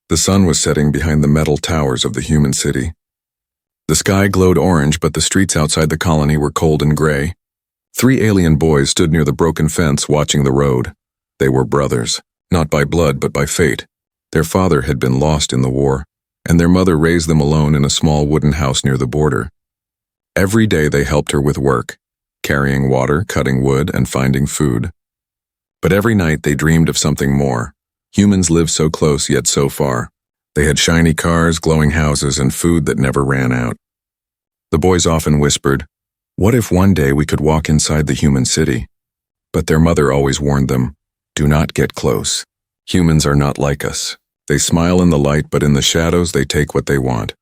The sun was setting behind the metal towers of the human city. The sky glowed orange, but the streets outside the colony were cold and gray. 3 alien boys stood near the broken fence watching the road. They were brothers, not by blood but by fate. Their father had been lost in the war, and their mother raised them alone in a small wooden house near the border. Every day they helped her with work, carrying water, cutting wood, and finding food. But every night they dreamed of something more. Humans lived so close yet so far. They had shiny cars, glowing houses, and food that never ran out. The boys often whispered, "What if one day we could walk inside the human city?" But their mother always warned them, "Do not get close. Humans are not like us. They smile in the light, but in the shadows they take what they want."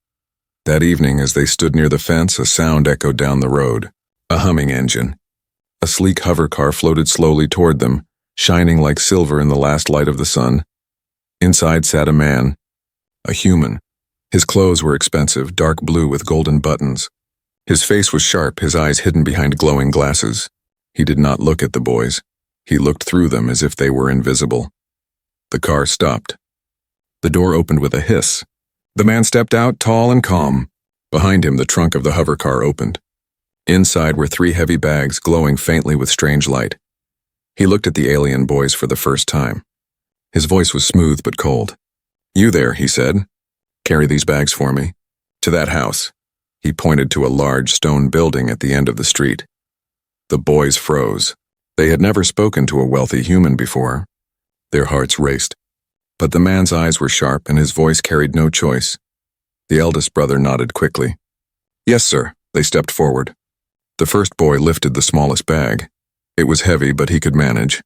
That evening, as they stood near the fence, a sound echoed down the road. A humming engine. A sleek hover car floated slowly toward them, shining like silver in the last light of the sun. Inside sat a man. A human. His clothes were expensive, dark blue with golden buttons. His face was sharp, his eyes hidden behind glowing glasses. He did not look at the boys. He looked through them as if they were invisible. The car stopped. The door opened with a hiss. The man stepped out, tall and calm. Behind him, the trunk of the hover car opened. Inside were 3 heavy bags glowing faintly with strange light. He looked at the alien boys for the first time. His voice was smooth but cold. "You there," he said. "Carry these bags for me. To that house." He pointed to a large stone building at the end of the street. The boys froze. They had never spoken to a wealthy human before. Their hearts raced. But the man's eyes were sharp and his voice carried no choice. The eldest brother nodded quickly. "Yes, sir." They stepped forward. The first boy lifted the smallest bag. It was heavy, but he could manage.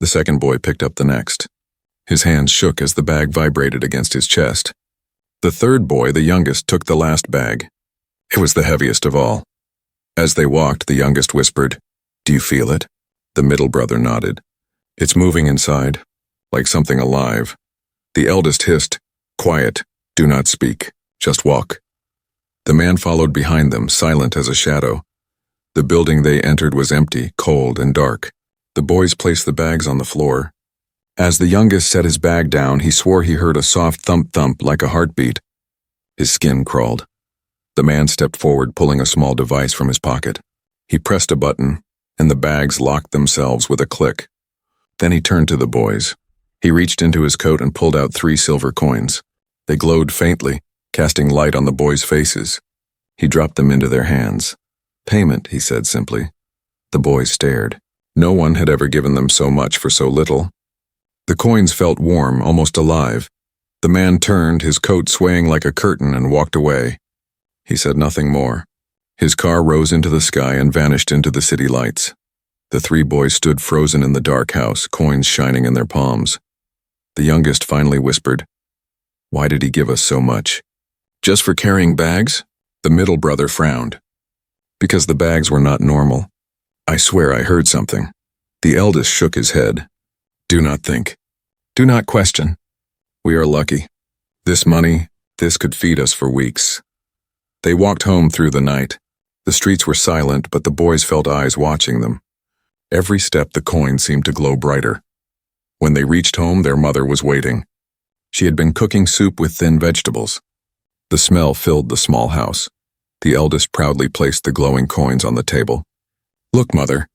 The second boy picked up the next. His hands shook as the bag vibrated against his chest. The third boy, the youngest, took the last bag. It was the heaviest of all. As they walked, the youngest whispered, "Do you feel it?" The middle brother nodded. "It's moving inside, like something alive." The eldest hissed, "Quiet, do not speak, just walk." The man followed behind them, silent as a shadow. The building they entered was empty, cold, and dark. The boys placed the bags on the floor. As the youngest set his bag down, he swore he heard a soft thump-thump like a heartbeat. His skin crawled. The man stepped forward, pulling a small device from his pocket. He pressed a button, and the bags locked themselves with a click. Then he turned to the boys. He reached into his coat and pulled out 3 silver coins. They glowed faintly, casting light on the boys' faces. He dropped them into their hands. "Payment," he said simply. The boys stared. No one had ever given them so much for so little. The coins felt warm, almost alive. The man turned, his coat swaying like a curtain, and walked away. He said nothing more. His car rose into the sky and vanished into the city lights. The 3 boys stood frozen in the dark house, coins shining in their palms. The youngest finally whispered, "Why did he give us so much?" "Just for carrying bags?" The middle brother frowned. "Because the bags were not normal. I swear I heard something." The eldest shook his head. "Do not think. Do not question. We are lucky. This money, this could feed us for weeks." They walked home through the night. The streets were silent, but the boys felt eyes watching them. Every step the coins seemed to glow brighter. When they reached home, their mother was waiting. She had been cooking soup with thin vegetables. The smell filled the small house. The eldest proudly placed the glowing coins on the table. "Look, Mother.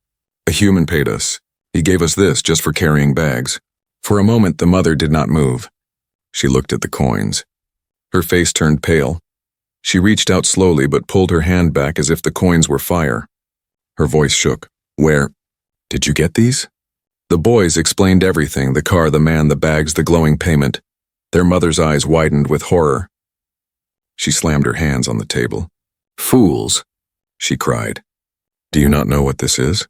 A human paid us. He gave us this just for carrying bags." For a moment, the mother did not move. She looked at the coins. Her face turned pale. She reached out slowly but pulled her hand back as if the coins were fire. Her voice shook. "Where? Did you get these?" The boys explained everything, the car, the man, the bags, the glowing payment. Their mother's eyes widened with horror. She slammed her hands on the table. "Fools," she cried. "Do you not know what this is?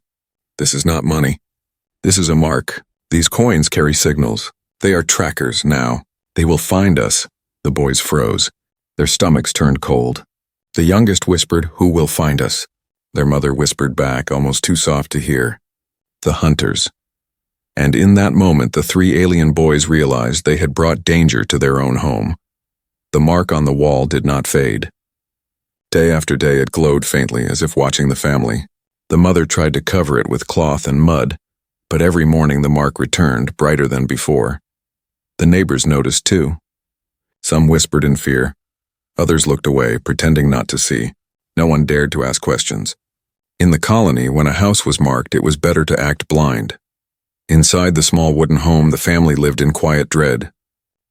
This is not money. This is a mark. These coins carry signals. They are trackers now. They will find us." The boys froze. Their stomachs turned cold. The youngest whispered, "Who will find us?" Their mother whispered back, almost too soft to hear, "The hunters." And in that moment, the 3 alien boys realized they had brought danger to their own home. The mark on the wall did not fade. Day after day it glowed faintly, as if watching the family. The mother tried to cover it with cloth and mud, but every morning the mark returned, brighter than before. The neighbors noticed too. Some whispered in fear. Others looked away, pretending not to see. No one dared to ask questions. In the colony, when a house was marked, it was better to act blind. Inside the small wooden home, the family lived in quiet dread.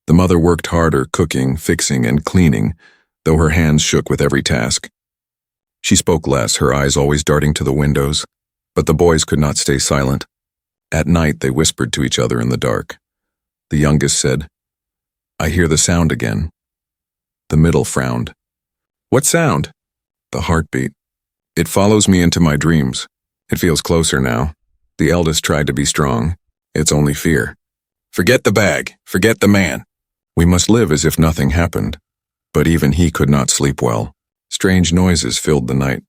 The mother worked harder, cooking, fixing, and cleaning, though her hands shook with every task. She spoke less, her eyes always darting to the windows, but the boys could not stay silent. At night, they whispered to each other in the dark. The youngest said, "I hear the sound again." The middle frowned. "What sound?" "The heartbeat. It follows me into my dreams. It feels closer now." The eldest tried to be strong. "It's only fear. Forget the bag. Forget the man. We must live as if nothing happened." But even he could not sleep well. Strange noises filled the night.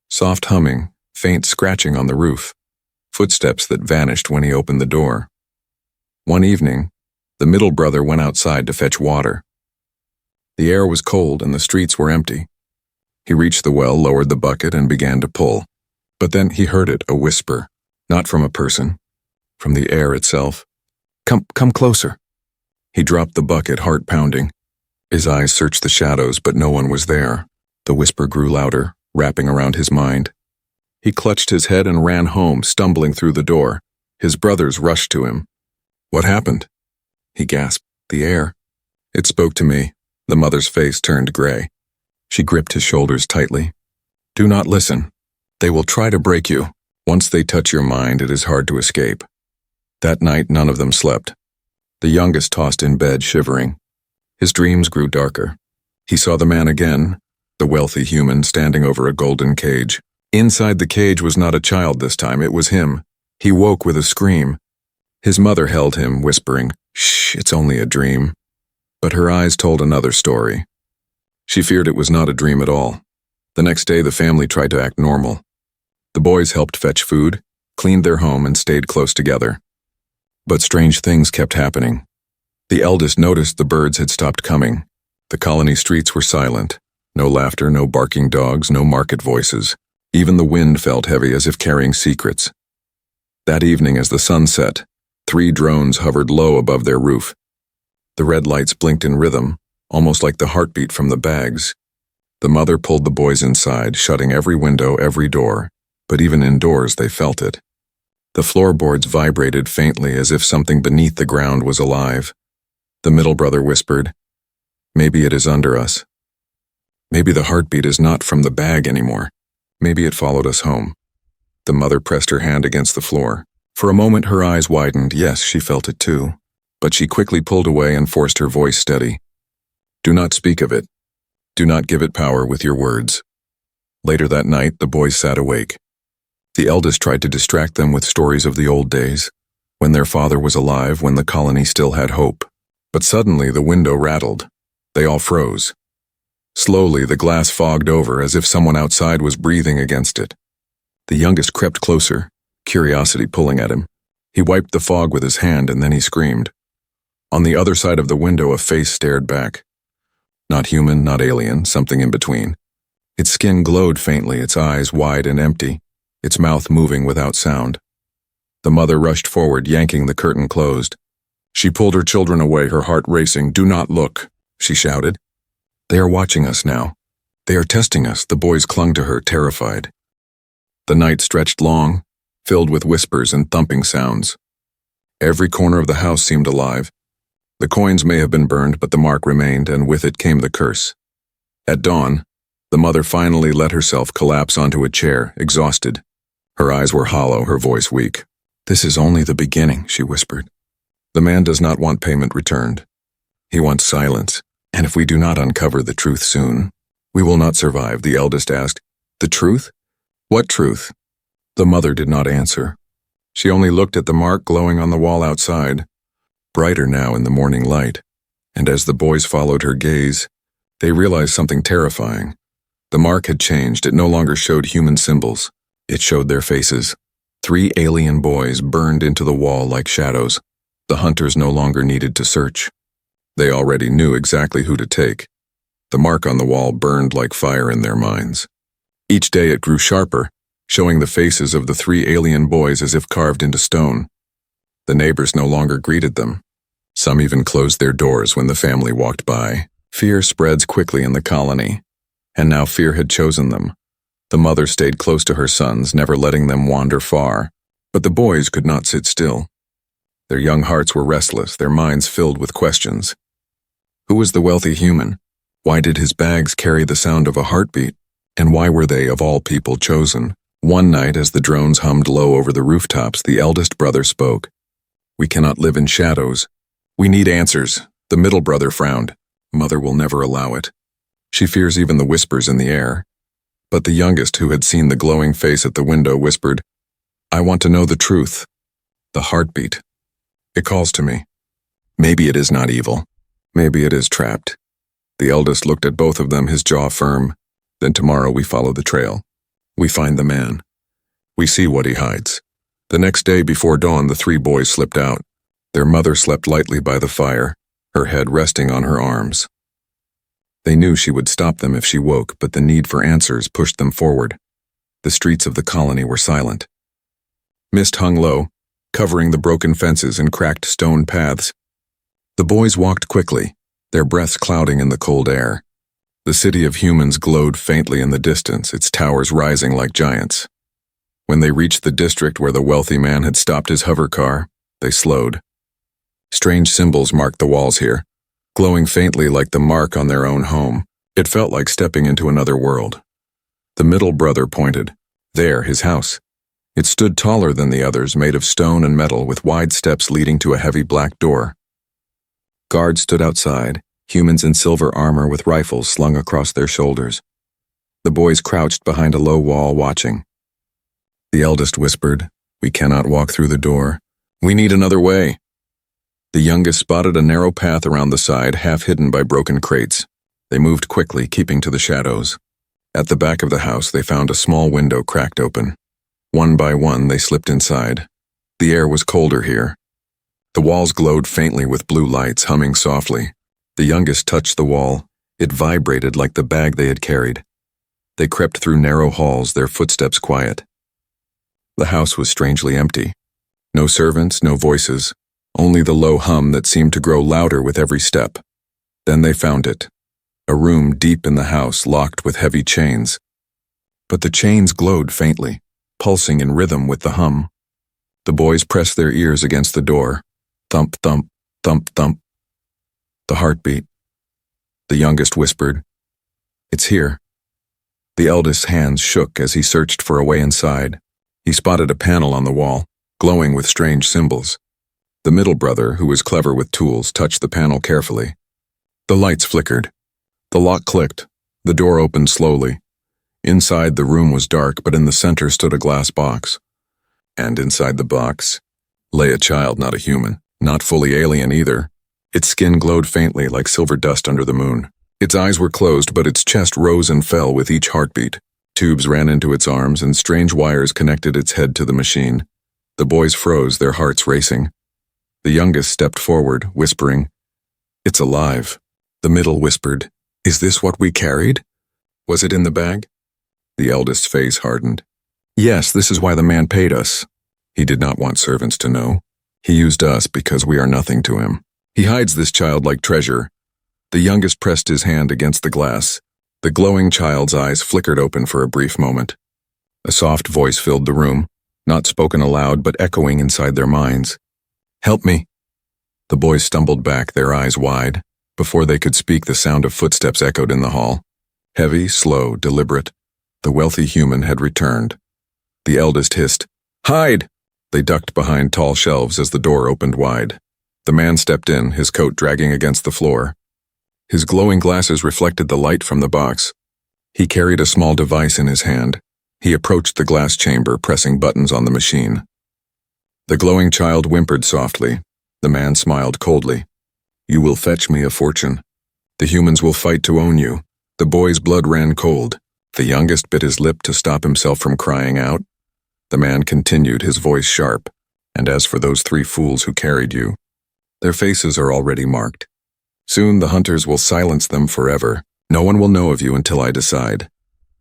Soft humming, faint scratching on the roof. Footsteps that vanished when he opened the door. One evening, the middle brother went outside to fetch water. The air was cold and the streets were empty. He reached the well, lowered the bucket, and began to pull. But then he heard it, a whisper, not from a person, from the air itself. Come closer." He dropped the bucket, heart pounding. His eyes searched the shadows, but no one was there. The whisper grew louder, wrapping around his mind. He clutched his head and ran home, stumbling through the door. His brothers rushed to him. "What happened?" He gasped. "The air. It spoke to me." The mother's face turned gray. She gripped his shoulders tightly. "Do not listen. They will try to break you. Once they touch your mind, it is hard to escape." That night, none of them slept. The youngest tossed in bed, shivering. His dreams grew darker. He saw the man again, the wealthy human standing over a golden cage. Inside the cage was not a child this time, it was him. He woke with a scream. His mother held him, whispering, "Shh, it's only a dream." But her eyes told another story. She feared it was not a dream at all. The next day, the family tried to act normal. The boys helped fetch food, cleaned their home, and stayed close together. But strange things kept happening. The eldest noticed the birds had stopped coming. The colony streets were silent. No laughter, no barking dogs, no market voices. Even the wind felt heavy, as if carrying secrets. That evening, as the sun set, 3 drones hovered low above their roof. The red lights blinked in rhythm, almost like the heartbeat from the bags. The mother pulled the boys inside, shutting every window, every door, but even indoors they felt it. The floorboards vibrated faintly, as if something beneath the ground was alive. The middle brother whispered, "Maybe it is under us. Maybe the heartbeat is not from the bag anymore. Maybe it followed us home." The mother pressed her hand against the floor. For a moment her eyes widened. Yes, she felt it too. But she quickly pulled away and forced her voice steady. "Do not speak of it. Do not give it power with your words." Later that night, the boys sat awake. The eldest tried to distract them with stories of the old days, when their father was alive, when the colony still had hope. But suddenly the window rattled. They all froze. Slowly, the glass fogged over, as if someone outside was breathing against it. The youngest crept closer, curiosity pulling at him. He wiped the fog with his hand, and then he screamed. On the other side of the window, a face stared back. Not human, not alien, something in between. Its skin glowed faintly, its eyes wide and empty, its mouth moving without sound. The mother rushed forward, yanking the curtain closed. She pulled her children away, her heart racing. "Do not look," she shouted. "They are watching us now. They are testing us." The boys clung to her, terrified. The night stretched long, filled with whispers and thumping sounds. Every corner of the house seemed alive. The coins may have been burned, but the mark remained, and with it came the curse. At dawn, the mother finally let herself collapse onto a chair, exhausted. Her eyes were hollow, her voice weak. "This is only the beginning," she whispered. "The man does not want payment returned. He wants silence, and if we do not uncover the truth soon, we will not survive." The eldest asked, "The truth? What truth?" The mother did not answer. She only looked at the mark glowing on the wall outside, brighter now in the morning light, and as the boys followed her gaze, they realized something terrifying. The mark had changed. It no longer showed human symbols. It showed their faces. 3 alien boys burned into the wall like shadows. The hunters no longer needed to search. They already knew exactly who to take. The mark on the wall burned like fire in their minds. Each day it grew sharper, showing the faces of the 3 alien boys as if carved into stone. The neighbors no longer greeted them. Some even closed their doors when the family walked by. Fear spreads quickly in the colony, and now fear had chosen them. The mother stayed close to her sons, never letting them wander far. But the boys could not sit still. Their young hearts were restless, their minds filled with questions. Who was the wealthy human? Why did his bags carry the sound of a heartbeat? And why were they, of all people, chosen? One night, as the drones hummed low over the rooftops, the eldest brother spoke. "We cannot live in shadows. We need answers." The middle brother frowned. "Mother will never allow it. She fears even the whispers in the air." But the youngest, who had seen the glowing face at the window, whispered, "I want to know the truth. The heartbeat. It calls to me. Maybe it is not evil. Maybe it is trapped." The eldest looked at both of them, his jaw firm. "Then tomorrow we follow the trail. We find the man. We see what he hides." The next day before dawn, the three boys slipped out. Their mother slept lightly by the fire, her head resting on her arms. They knew she would stop them if she woke, but the need for answers pushed them forward. The streets of the colony were silent. Mist hung low, covering the broken fences and cracked stone paths. The boys walked quickly, their breaths clouding in the cold air. The city of humans glowed faintly in the distance, its towers rising like giants. When they reached the district where the wealthy man had stopped his hover car, they slowed. Strange symbols marked the walls here, glowing faintly like the mark on their own home. It felt like stepping into another world. The middle brother pointed. There, his house. It stood taller than the others, made of stone and metal, with wide steps leading to a heavy black door. Guards stood outside, humans in silver armor with rifles slung across their shoulders. The boys crouched behind a low wall, watching. The eldest whispered, "We cannot walk through the door. We need another way." The youngest spotted a narrow path around the side, half hidden by broken crates. They moved quickly, keeping to the shadows. At the back of the house, they found a small window cracked open. One by one, they slipped inside. The air was colder here. The walls glowed faintly with blue lights, humming softly. The youngest touched the wall. It vibrated like the bag they had carried. They crept through narrow halls, their footsteps quiet. The house was strangely empty. No servants, no voices, only the low hum that seemed to grow louder with every step. Then they found it. A room deep in the house, locked with heavy chains. But the chains glowed faintly, pulsing in rhythm with the hum. The boys pressed their ears against the door. Thump, thump, thump, thump. The heartbeat. The youngest whispered, "It's here." The eldest's hands shook as he searched for a way inside. He spotted a panel on the wall, glowing with strange symbols. The middle brother, who was clever with tools, touched the panel carefully. The lights flickered. The lock clicked. The door opened slowly. Inside, the room was dark, but in the center stood a glass box. And inside the box lay a child, not a human, not fully alien either. Its skin glowed faintly like silver dust under the moon. Its eyes were closed, but its chest rose and fell with each heartbeat. Tubes ran into its arms, and strange wires connected its head to the machine. The boys froze, their hearts racing. The youngest stepped forward, whispering, "It's alive." The middle whispered, "Is this what we carried? Was it in the bag?" The eldest's face hardened. "Yes, this is why the man paid us. He did not want servants to know. He used us because we are nothing to him. He hides this child like treasure." The youngest pressed his hand against the glass. The glowing child's eyes flickered open for a brief moment. A soft voice filled the room, not spoken aloud but echoing inside their minds. "Help me." The boys stumbled back, their eyes wide. Before they could speak, the sound of footsteps echoed in the hall. Heavy, slow, deliberate. The wealthy human had returned. The eldest hissed, "Hide!" They ducked behind tall shelves as the door opened wide. The man stepped in, his coat dragging against the floor. His glowing glasses reflected the light from the box. He carried a small device in his hand. He approached the glass chamber, pressing buttons on the machine. The glowing child whimpered softly. The man smiled coldly. "You will fetch me a fortune. The humans will fight to own you." The boy's blood ran cold. The youngest bit his lip to stop himself from crying out. The man continued, his voice sharp. "And as for those 3 fools who carried you, their faces are already marked. Soon the hunters will silence them forever. No one will know of you until I decide."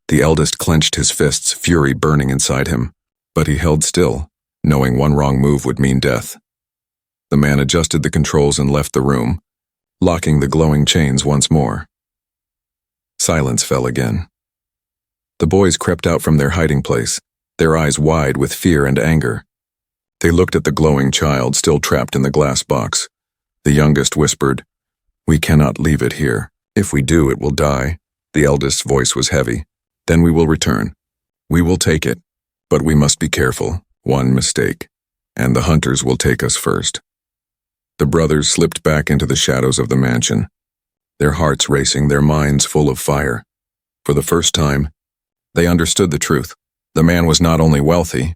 The eldest clenched his fists, fury burning inside him. But he held still, knowing one wrong move would mean death. The man adjusted the controls and left the room, locking the glowing chains once more. Silence fell again. The boys crept out from their hiding place, their eyes wide with fear and anger. They looked at the glowing child still trapped in the glass box. The youngest whispered, "We cannot leave it here. If we do, it will die." The eldest's voice was heavy. "Then we will return. We will take it, but we must be careful. One mistake, and the hunters will take us first." The brothers slipped back into the shadows of the mansion, their hearts racing, their minds full of fire. For the first time, they understood the truth. The man was not only wealthy,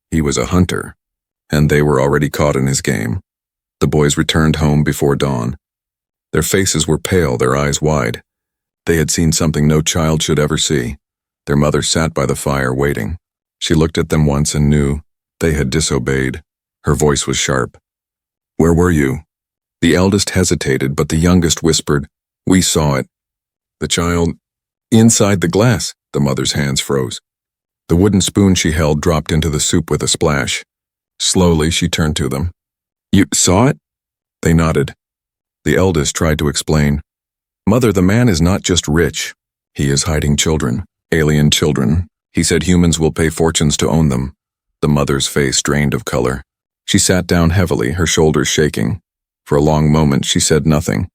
he was a hunter, and they were already caught in his game. The boys returned home before dawn. Their faces were pale, their eyes wide. They had seen something no child should ever see. Their mother sat by the fire waiting. She looked at them once and knew they had disobeyed. Her voice was sharp. "Where were you?" The eldest hesitated, but the youngest whispered, "We saw it." The child, "Inside the glass." The mother's hands froze. The wooden spoon she held dropped into the soup with a splash. Slowly, she turned to them. "You saw it?" They nodded. The eldest tried to explain. "Mother, the man is not just rich. He is hiding children, alien children. He said humans will pay fortunes to own them." The mother's face drained of color. She sat down heavily, her shoulders shaking. For a long moment, she said nothing.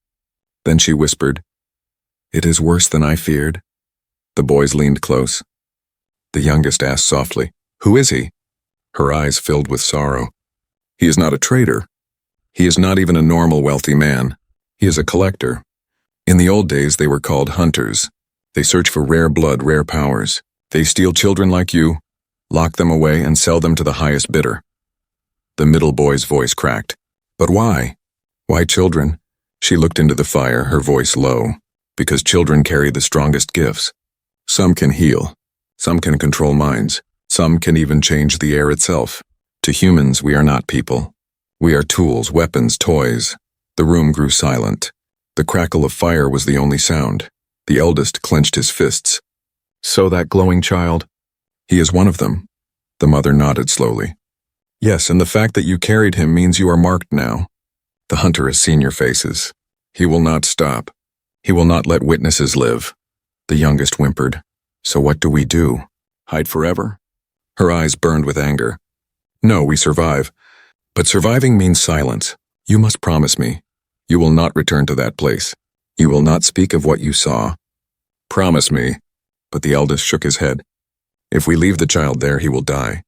Then she whispered, "It is worse than I feared." The boys leaned close. The youngest asked softly, "Who is he?" Her eyes filled with sorrow. "He is not a trader. He is not even a normal wealthy man. He is a collector. In the old days, they were called hunters. They search for rare blood, rare powers. They steal children like you, lock them away, and sell them to the highest bidder." The middle boy's voice cracked. "But why? Why children?" She looked into the fire, her voice low. "Because children carry the strongest gifts. Some can heal. Some can control minds. Some can even change the air itself. To humans, we are not people. We are tools, weapons, toys." The room grew silent. The crackle of fire was the only sound. The eldest clenched his fists. "So that glowing child? He is one of them." The mother nodded slowly. "Yes, and the fact that you carried him means you are marked now. The hunter has seen your faces. He will not stop. He will not let witnesses live." The youngest whimpered. "So what do we do? Hide forever?" Her eyes burned with anger. "No, we survive. But surviving means silence. You must promise me. You will not return to that place. You will not speak of what you saw. Promise me." But the eldest shook his head. "If we leave the child there, he will die.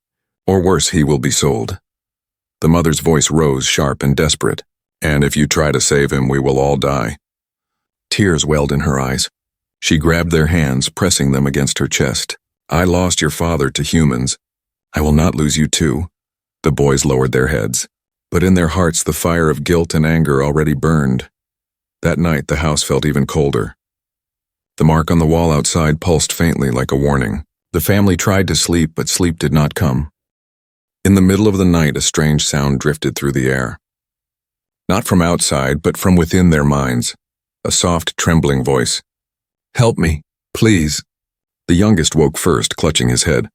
Or worse, he will be sold." The mother's voice rose, sharp and desperate. "And if you try to save him, we will all die." Tears welled in her eyes. She grabbed their hands, pressing them against her chest. "I lost your father to humans. I will not lose you too." The boys lowered their heads, but in their hearts the fire of guilt and anger already burned. That night the house felt even colder. The mark on the wall outside pulsed faintly like a warning. The family tried to sleep, but sleep did not come. In the middle of the night, a strange sound drifted through the air. Not from outside, but from within their minds. A soft, trembling voice. "Help me, please." The youngest woke first, clutching his head.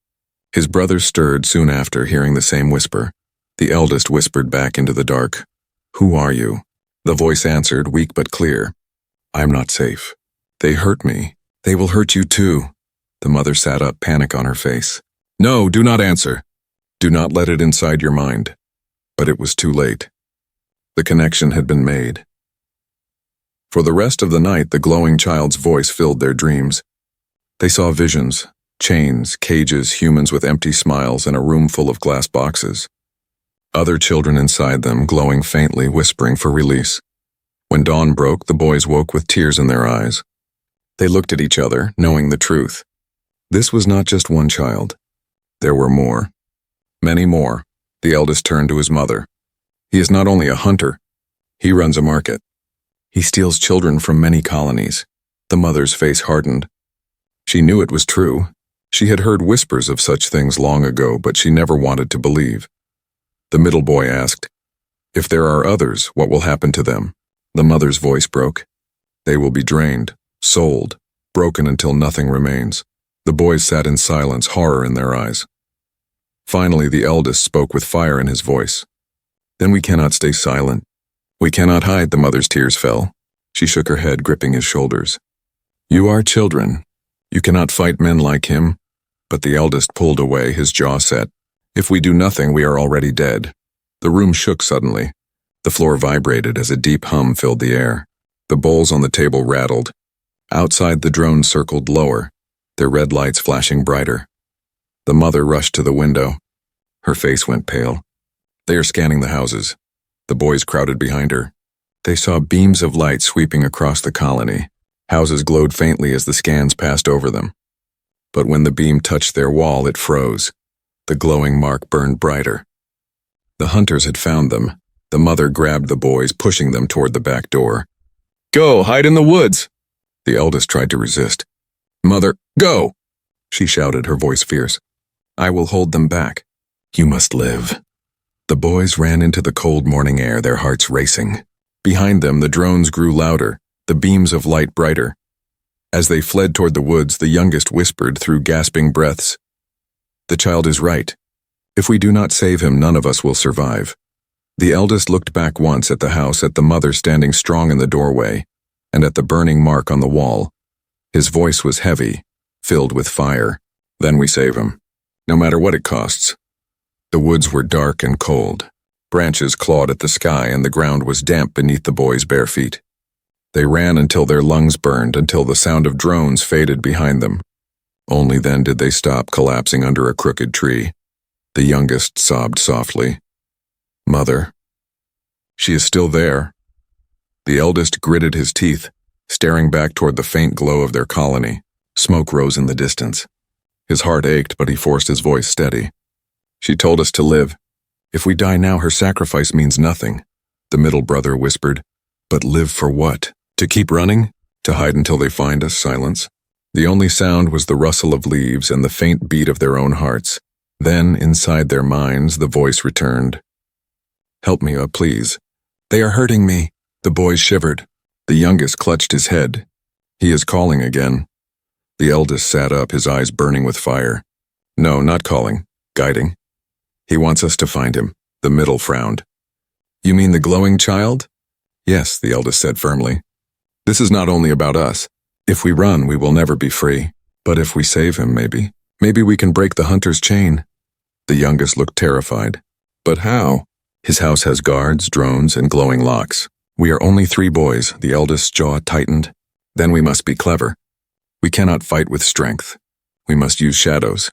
His brothers stirred soon after, hearing the same whisper. The eldest whispered back into the dark, "Who are you?" The voice answered, weak but clear, "I am not safe. They hurt me. They will hurt you too." The mother sat up, panic on her face. "No, do not answer. Do not let it inside your mind." But it was too late. The connection had been made. For the rest of the night, the glowing child's voice filled their dreams. They saw visions, chains, cages, humans with empty smiles, and a room full of glass boxes. Other children inside them, glowing faintly, whispering for release. When dawn broke, the boys woke with tears in their eyes. They looked at each other, knowing the truth. This was not just one child. There were more. Many more. The eldest turned to his mother. "He is not only a hunter. He runs a market. He steals children from many colonies." The mother's face hardened. She knew it was true. She had heard whispers of such things long ago, but she never wanted to believe. The middle boy asked, "If there are others, what will happen to them?" The mother's voice broke. "They will be drained, sold, broken until nothing remains." The boys sat in silence, horror in their eyes. Finally, the eldest spoke with fire in his voice. Then we cannot stay silent. We cannot hide, the mother's tears fell. She shook her head, gripping his shoulders. You are children. You cannot fight men like him. But the eldest pulled away, his jaw set. If we do nothing, we are already dead. The room shook suddenly. The floor vibrated as a deep hum filled the air. The bowls on the table rattled. Outside, the drones circled lower, their red lights flashing brighter. The mother rushed to the window. Her face went pale. They are scanning the houses. The boys crowded behind her. They saw beams of light sweeping across the colony. Houses glowed faintly as the scans passed over them. But when the beam touched their wall, it froze. The glowing mark burned brighter. The hunters had found them. The mother grabbed the boys, pushing them toward the back door. Go, hide in the woods! The eldest tried to resist. Mother, go! She shouted, her voice fierce. I will hold them back. You must live. The boys ran into the cold morning air, their hearts racing. Behind them, the drones grew louder, the beams of light brighter. As they fled toward the woods, the youngest whispered through gasping breaths. The child is right. If we do not save him, none of us will survive. The eldest looked back once at the house, at the mother standing strong in the doorway, and at the burning mark on the wall. His voice was heavy, filled with fire. Then we save him, no matter what it costs. The woods were dark and cold. Branches clawed at the sky, and the ground was damp beneath the boys' bare feet. They ran until their lungs burned, until the sound of drones faded behind them. Only then did they stop, collapsing under a crooked tree. The youngest sobbed softly. Mother. She is still there. The eldest gritted his teeth, staring back toward the faint glow of their colony. Smoke rose in the distance. His heart ached, but he forced his voice steady. She told us to live. If we die now, her sacrifice means nothing, the middle brother whispered. But live for what? To keep running? To hide until they find us? Silence. The only sound was the rustle of leaves and the faint beat of their own hearts. Then, inside their minds, the voice returned. Help me, please. They are hurting me. The boys shivered. The youngest clutched his head. He is calling again. The eldest sat up, his eyes burning with fire. No, not calling. Guiding. He wants us to find him. The middle frowned. You mean the glowing child? Yes, the eldest said firmly. This is not only about us. If we run, we will never be free. But if we save him, maybe we can break the hunter's chain. The youngest looked terrified. But how? His house has guards, drones, and glowing locks. We are only 3 boys, the eldest's jaw tightened. Then we must be clever. We cannot fight with strength. We must use shadows.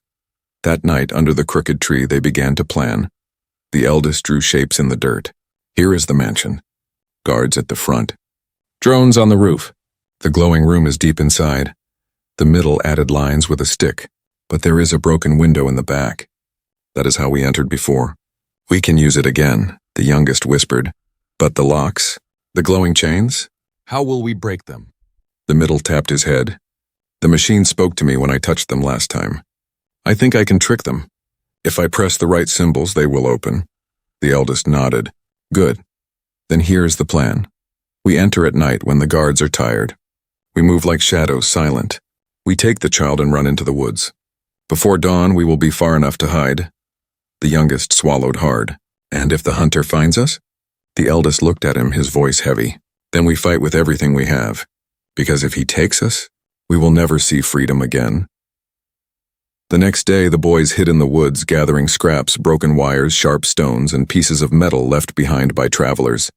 That night, under the crooked tree, they began to plan. The eldest drew shapes in the dirt. Here is the mansion. Guards at the front. Drones on the roof. The glowing room is deep inside. The middle added lines with a stick, but there is a broken window in the back. That is how we entered before. We can use it again, the youngest whispered. But the locks? The glowing chains? How will we break them? The middle tapped his head. The machine spoke to me when I touched them last time. I think I can trick them. If I press the right symbols, they will open. The eldest nodded. Good. Then here's the plan. We enter at night when the guards are tired. We move like shadows, silent. We take the child and run into the woods. Before dawn, we will be far enough to hide. The youngest swallowed hard. And if the hunter finds us? The eldest looked at him, his voice heavy. Then we fight with everything we have. Because if he takes us, we will never see freedom again. The next day, the boys hid in the woods, gathering scraps, broken wires, sharp stones, and pieces of metal left behind by travelers.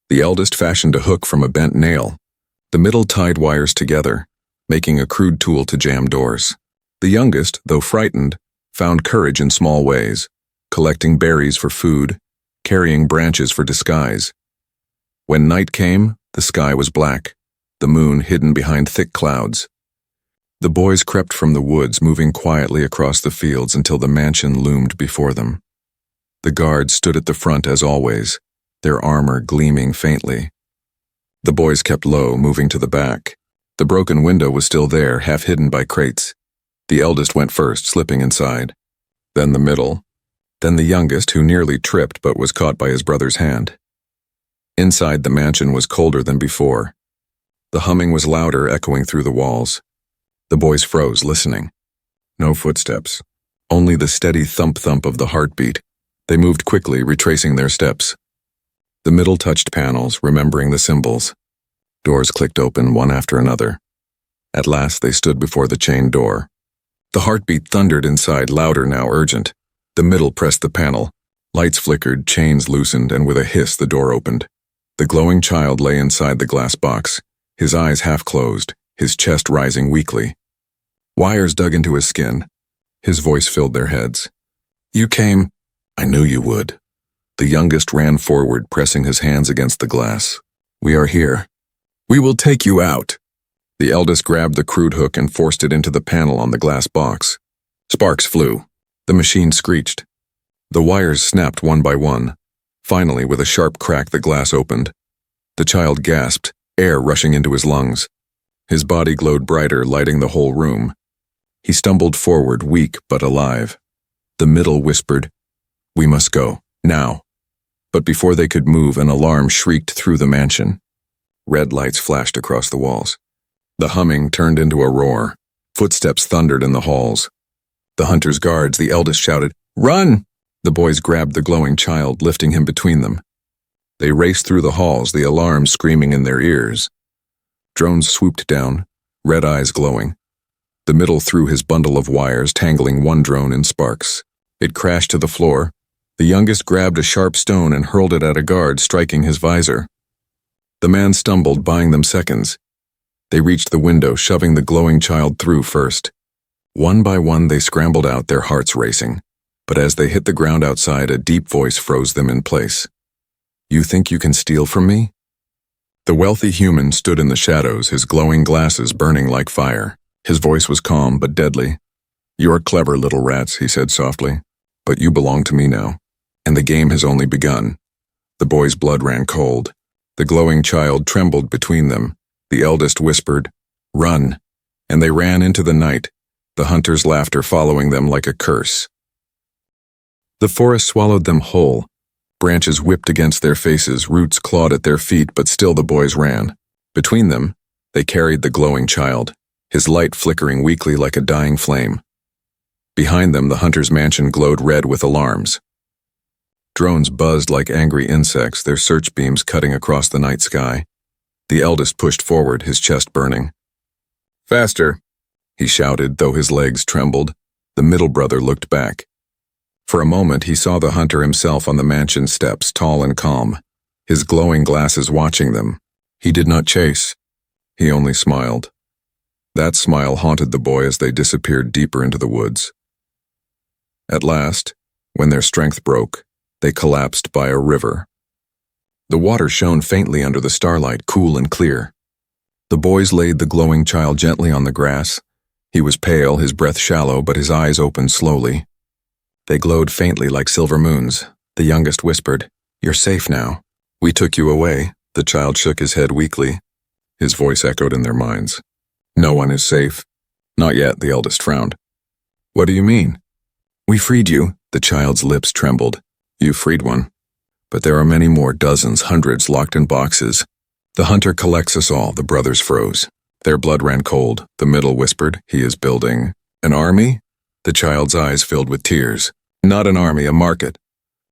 The eldest fashioned a hook from a bent nail. The middle tied wires together, making a crude tool to jam doors. The youngest, though frightened, found courage in small ways, collecting berries for food, carrying branches for disguise. When night came, the sky was black, the moon hidden behind thick clouds. The boys crept from the woods, moving quietly across the fields until the mansion loomed before them. The guards stood at the front as always, their armor gleaming faintly. The boys kept low, moving to the back. The broken window was still there, half hidden by crates. The eldest went first, slipping inside. Then the middle. Then the youngest, who nearly tripped but was caught by his brother's hand. Inside, the mansion was colder than before. The humming was louder, echoing through the walls. The boys froze, listening. No footsteps. Only the steady thump-thump of the heartbeat. They moved quickly, retracing their steps. The middle touched panels, remembering the symbols. Doors clicked open, one after another. At last, they stood before the chained door. The heartbeat thundered inside, louder now, urgent. The middle pressed the panel. Lights flickered, chains loosened, and with a hiss, the door opened. The glowing child lay inside the glass box, his eyes half closed, his chest rising weakly. Wires dug into his skin. His voice filled their heads. "You came. I knew you would." The youngest ran forward, pressing his hands against the glass. "We are here. We will take you out." The eldest grabbed the crude hook and forced it into the panel on the glass box. Sparks flew. The machine screeched. The wires snapped one by one. Finally, with a sharp crack, the glass opened. The child gasped, air rushing into his lungs. His body glowed brighter, lighting the whole room. He stumbled forward, weak but alive. The middle whispered, "We must go, now." But before they could move, an alarm shrieked through the mansion. Red lights flashed across the walls. The humming turned into a roar. Footsteps thundered in the halls. The hunter's guards, the eldest, shouted, "Run!" The boys grabbed the glowing child, lifting him between them. They raced through the halls, the alarm screaming in their ears. Drones swooped down, red eyes glowing. The middle threw his bundle of wires, tangling one drone in sparks. It crashed to the floor. The youngest grabbed a sharp stone and hurled it at a guard, striking his visor. The man stumbled, buying them seconds. They reached the window, shoving the glowing child through first. One by one, they scrambled out, their hearts racing. But as they hit the ground outside, a deep voice froze them in place. "You think you can steal from me?" The wealthy human stood in the shadows, his glowing glasses burning like fire. His voice was calm but deadly. "You're clever, little rats," he said softly. "But you belong to me now. And the game has only begun." The boy's blood ran cold. The glowing child trembled between them. The eldest whispered, "Run," and they ran into the night, the hunter's laughter following them like a curse. The forest swallowed them whole. Branches whipped against their faces, roots clawed at their feet, but still the boys ran. Between them, they carried the glowing child, his light flickering weakly like a dying flame. Behind them, the hunter's mansion glowed red with alarms. Drones buzzed like angry insects, their search beams cutting across the night sky. The eldest pushed forward, his chest burning. "Faster," he shouted, though his legs trembled. The middle brother looked back. For a moment, he saw the hunter himself on the mansion steps, tall and calm, his glowing glasses watching them. He did not chase. He only smiled. That smile haunted the boy as they disappeared deeper into the woods. At last, when their strength broke, they collapsed by a river. The water shone faintly under the starlight, cool and clear. The boys laid the glowing child gently on the grass. He was pale, his breath shallow, but his eyes opened slowly. They glowed faintly like silver moons. The youngest whispered, "You're safe now. We took you away." The child shook his head weakly. His voice echoed in their minds. "No one is safe." "Not yet," the eldest frowned. "What do you mean?" "We freed you." The child's lips trembled. "You freed one. But there are many more, dozens, hundreds, locked in boxes. The hunter collects us all." The brothers froze. Their blood ran cold. The middle whispered, "He is building an army?" The child's eyes filled with tears. "Not an army, a market.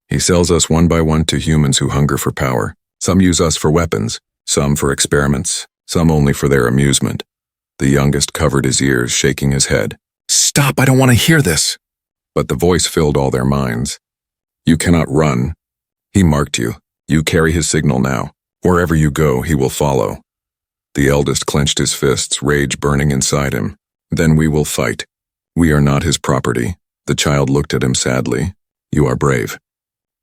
He sells us one by one to humans who hunger for power. Some use us for weapons, some for experiments, some only for their amusement." The youngest covered his ears, shaking his head. "Stop, I don't want to hear this." But the voice filled all their minds. "You cannot run. He marked you. You carry his signal now. Wherever you go, he will follow." The eldest clenched his fists, rage burning inside him. "Then we will fight. We are not his property." The child looked at him sadly. "You are brave.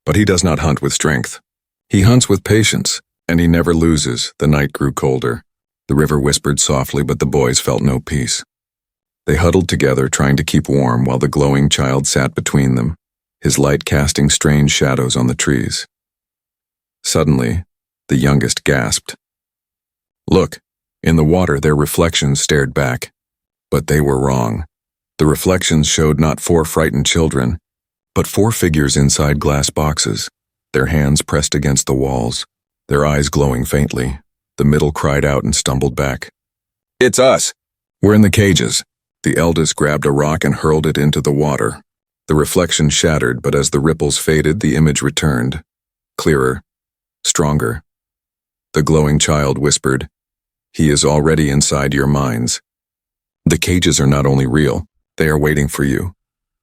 But he does not hunt with strength. He hunts with patience, and he never loses." The night grew colder. The river whispered softly, but the boys felt no peace. They huddled together, trying to keep warm, while the glowing child sat between them, his light casting strange shadows on the trees. Suddenly, the youngest gasped. "Look!" In the water, their reflections stared back. But they were wrong. The reflections showed not 4 frightened children, but 4 figures inside glass boxes, their hands pressed against the walls, their eyes glowing faintly. The middle cried out and stumbled back. "It's us! We're in the cages." The eldest grabbed a rock and hurled it into the water. The reflection shattered, but as the ripples faded, the image returned. Clearer, stronger. The glowing child whispered, "He is already inside your minds. The cages are not only real, they are waiting for you."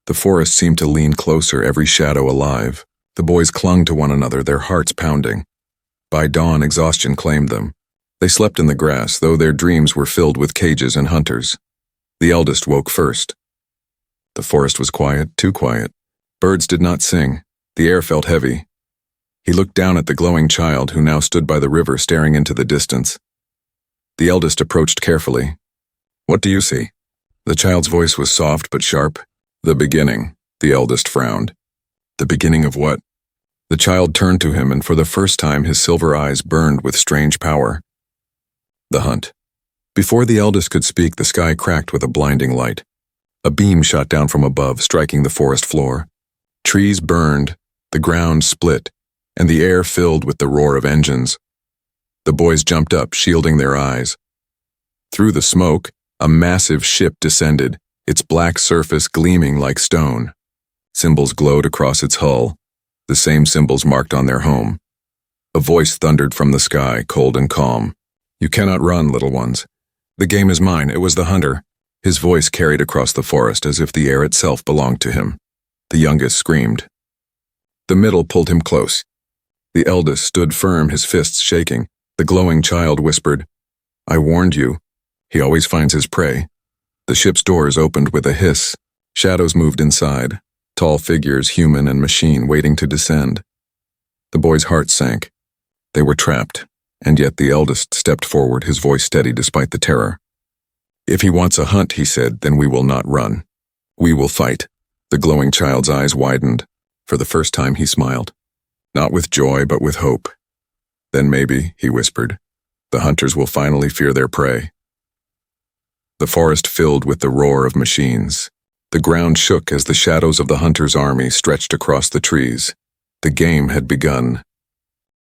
The forest seemed to lean closer, every shadow alive. The boys clung to one another, their hearts pounding. By dawn, exhaustion claimed them. They slept in the grass, though their dreams were filled with cages and hunters. The eldest woke first. The forest was quiet, too quiet. Birds did not sing. The air felt heavy. He looked down at the glowing child, who now stood by the river, staring into the distance. The eldest approached carefully. "What do you see?" The child's voice was soft but sharp. "The beginning," the eldest frowned. "The beginning of what?" The child turned to him, and for the first time his silver eyes burned with strange power. "The hunt." Before the eldest could speak, the sky cracked with a blinding light. A beam shot down from above, striking the forest floor. Trees burned, the ground split, and the air filled with the roar of engines. The boys jumped up, shielding their eyes. Through the smoke, a massive ship descended, its black surface gleaming like stone. Symbols glowed across its hull, the same symbols marked on their home. A voice thundered from the sky, cold and calm. "You cannot run, little ones. The game is mine." It was the hunter. His voice carried across the forest as if the air itself belonged to him. The youngest screamed. The middle pulled him close. The eldest stood firm, his fists shaking. The glowing child whispered, "I warned you. He always finds his prey." The ship's doors opened with a hiss. Shadows moved inside, tall figures, human and machine, waiting to descend. The boys' hearts sank. They were trapped, and yet the eldest stepped forward, his voice steady despite the terror. "If he wants a hunt," he said, "then we will not run. We will fight." The glowing child's eyes widened. For the first time he smiled. Not with joy, but with hope. "Then maybe," he whispered, "the hunters will finally fear their prey." The forest filled with the roar of machines. The ground shook as the shadows of the hunters' army stretched across the trees. The game had begun.